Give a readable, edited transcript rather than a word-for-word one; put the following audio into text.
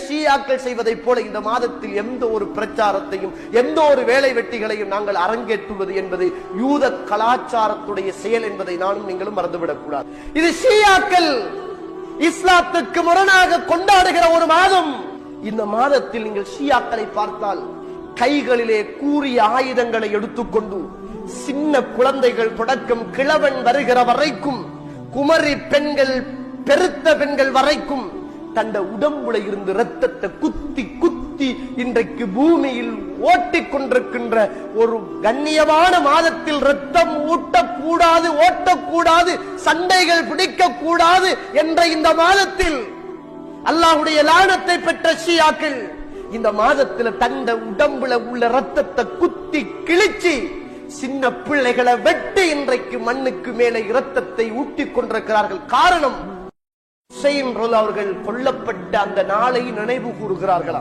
ஷியாக்கள் செய்வதைப் போல இந்த மாதத்தில் எந்த ஒரு பிரச்சாரத்தையும் எந்த ஒரு வேலை வெட்டிகளையும் நாங்கள் அரங்கேற்றுவது என்பது யூத கலாச்சாரத்துடைய செயல் என்பதை நானும் நீங்களும் மறந்துவிடக் கூடாது. இது ஷியாக்கள் இஸ்லாத்துக்கு முரணாக கொண்டாடுகிற ஒரு மாதம். இந்த மாதத்தில் நீங்கள் ஷியாக்களை பார்த்தால் கைகளிலே கூறிய ஆயுதங்களை எடுத்துக்கொண்டு சின்ன குழந்தைகள் தொடக்கம் கிழவன் வருகிற வரைக்கும், குமரி பெண்கள் பெருத்த பெண்கள் வரைக்கும் தண்ட உடம்புல இருந்து ரத்தத்தை குத்தி குத்தி இன்றைக்கு பூமியில் ஓட்டிக் கொண்டிருக்கின்ற ஒரு கண்ணியமான மாதத்தில் ரத்தம் ஊட்டக்கூடாது, ஓட்டக்கூடாது, சண்டைகள் பிடிக்க கூடாது என்ற இந்த மாதத்தில் அல்லாஹ்வுடைய லானத்தை பெற்ற ஷியாக்கள் இந்த மாதத்தில் தண்ட உடம்புல உள்ள ரத்தத்தை குத்தி கிழிச்சு சின்ன பிள்ளைகளை வெட்டி இன்றைக்கு மண்ணுக்கு மேலே இரத்தத்தை ஊட்டிக் கொண்டிருக்கிறார்கள். காரணம், ஹுசைன் அவர்கள் கொல்லப்பட்ட அந்த நாளை நினைவு கூறுகிறார்களா?